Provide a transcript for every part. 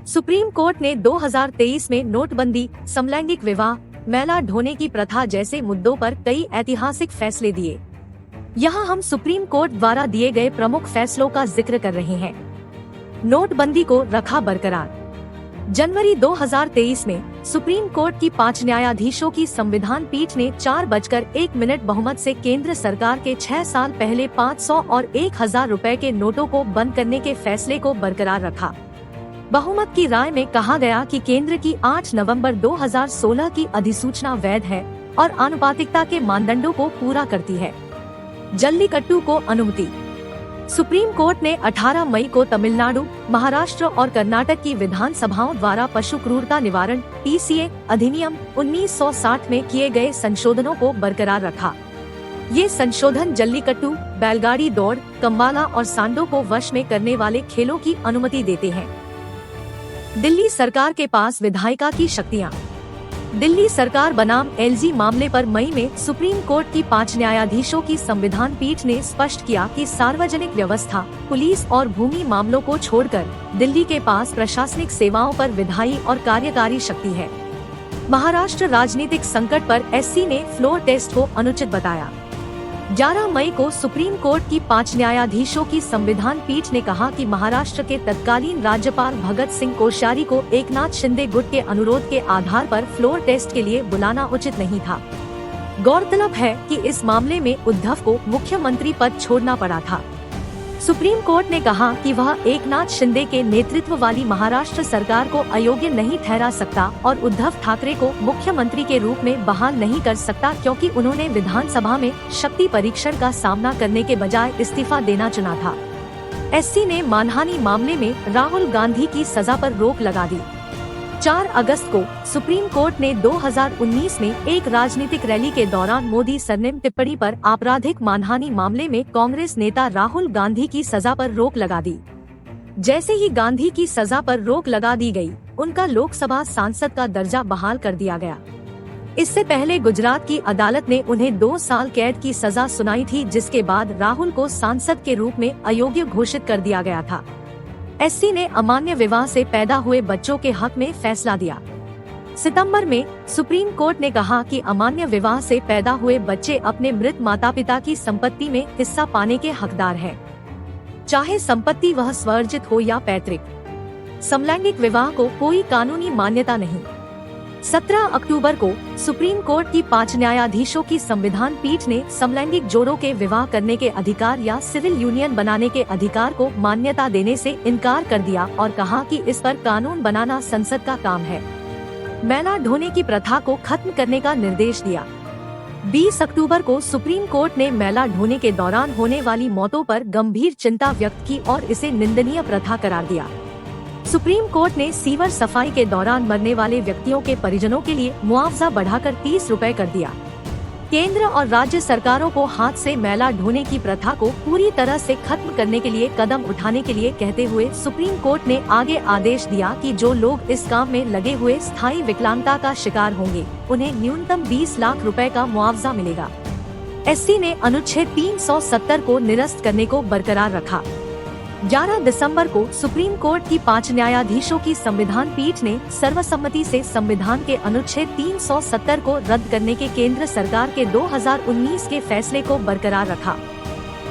Supreme court ने 2023 में नोटबंदी, समलैंगिक विवाह, मैला ढोने की प्रथा जैसे मुद्दों पर कई ऐतिहासिक फैसले दिए। यहाँ हम सुप्रीम कोर्ट द्वारा दिए गए प्रमुख फैसलों का जिक्र कर रहे हैं। नोटबंदी को रखा बरकरार। जनवरी 2023 में सुप्रीम कोर्ट की 5 न्यायाधीशों की संविधान पीठ ने 4:01 बहुमत से केंद्र सरकार के 6 साल पहले 500 और 1000 रुपए के नोटों को बंद करने के फैसले को बरकरार रखा। बहुमत की राय में कहा गया कि केंद्र की 8 नवंबर 2016 की अधिसूचना वैध है और आनुपातिकता के मानदंडों को पूरा करती है। जल्लीकट्टू को अनुमति। सुप्रीम कोर्ट ने 18 मई को तमिलनाडु, महाराष्ट्र और कर्नाटक की विधानसभाओं द्वारा पशु क्रूरता निवारण (पीसीए) अधिनियम 1960 में किए गए संशोधनों को बरकरार रखा। ये संशोधन जल्लीकट्टू, बैलगाड़ी दौड़, कम्बाला और सांडों को वश में करने वाले खेलों की अनुमति देते हैं। दिल्ली सरकार के पास विधायिका की शक्तियाँ। दिल्ली सरकार बनाम एलजी मामले पर मई में सुप्रीम कोर्ट की 5 न्यायाधीशों की संविधान पीठ ने स्पष्ट किया कि सार्वजनिक व्यवस्था, पुलिस और भूमि मामलों को छोड़कर दिल्ली के पास प्रशासनिक सेवाओं पर विधायी और कार्यकारी शक्ति है। महाराष्ट्र राजनीतिक संकट पर एससी ने फ्लोर टेस्ट को अनुचित बताया। 11 मई को सुप्रीम कोर्ट की 5 न्यायाधीशों की संविधान पीठ ने कहा कि महाराष्ट्र के तत्कालीन राज्यपाल भगत सिंह कोश्यारी को एकनाथ शिंदे गुट के अनुरोध के आधार पर फ्लोर टेस्ट के लिए बुलाना उचित नहीं था। गौरतलब है कि इस मामले में उद्धव को मुख्यमंत्री पद छोड़ना पड़ा था। सुप्रीम कोर्ट ने कहा कि वह एकनाथ शिंदे के नेतृत्व वाली महाराष्ट्र सरकार को अयोग्य नहीं ठहरा सकता और उद्धव ठाकरे को मुख्यमंत्री के रूप में बहाल नहीं कर सकता, क्योंकि उन्होंने विधानसभा में शक्ति परीक्षण का सामना करने के बजाय इस्तीफा देना चुना था। एससी ने मानहानि मामले में राहुल गांधी की सजा पर रोक लगा दी। 4 अगस्त को सुप्रीम कोर्ट ने 2019 में एक राजनीतिक रैली के दौरान मोदी सरनेम टिप्पणी पर आपराधिक मानहानि मामले में कांग्रेस नेता राहुल गांधी की सजा पर रोक लगा दी। जैसे ही गांधी की सजा पर रोक लगा दी गई, उनका लोकसभा सांसद का दर्जा बहाल कर दिया गया। इससे पहले गुजरात की अदालत ने उन्हें 2 साल कैद की सजा सुनाई थी, जिसके बाद राहुल को सांसद के रूप में अयोग्य घोषित कर दिया गया था। एससी ने अमान्य विवाह से पैदा हुए बच्चों के हक में फैसला दिया। सितंबर में सुप्रीम कोर्ट ने कहा कि अमान्य विवाह से पैदा हुए बच्चे अपने मृत माता पिता की संपत्ति में हिस्सा पाने के हकदार हैं, चाहे संपत्ति वह स्वअर्जित हो या पैतृक। समलैंगिक विवाह को कोई कानूनी मान्यता नहीं। 17 अक्टूबर को सुप्रीम कोर्ट की 5 न्यायाधीशों की संविधान पीठ ने समलैंगिक जोड़ों के विवाह करने के अधिकार या सिविल यूनियन बनाने के अधिकार को मान्यता देने से इनकार कर दिया और कहा कि इस पर कानून बनाना संसद का काम है। मैला ढोने की प्रथा को खत्म करने का निर्देश दिया। 20 अक्टूबर को सुप्रीम कोर्ट ने मैला ढोने के दौरान होने वाली मौतों पर गंभीर चिंता व्यक्त की और इसे निंदनीय प्रथा करार दिया। सुप्रीम कोर्ट ने सीवर सफाई के दौरान मरने वाले व्यक्तियों के परिजनों के लिए मुआवजा बढ़ाकर 30 रुपए कर दिया। केंद्र और राज्य सरकारों को हाथ से मैला ढोने की प्रथा को पूरी तरह से खत्म करने के लिए कदम उठाने के लिए कहते हुए सुप्रीम कोर्ट ने आगे आदेश दिया कि जो लोग इस काम में लगे हुए स्थायी विकलांगता का शिकार होंगे, उन्हें न्यूनतम 20 लाख रुपए का मुआवजा मिलेगा। एससी ने अनुच्छेद 370 को निरस्त करने को बरकरार रखा। 11 दिसंबर को सुप्रीम कोर्ट की 5 न्यायाधीशों की संविधान पीठ ने सर्वसम्मति से संविधान के अनुच्छेद 370 को रद्द करने के केंद्र सरकार के 2019 के फैसले को बरकरार रखा।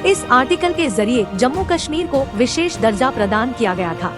इस आर्टिकल के जरिए जम्मू कश्मीर को विशेष दर्जा प्रदान किया गया था।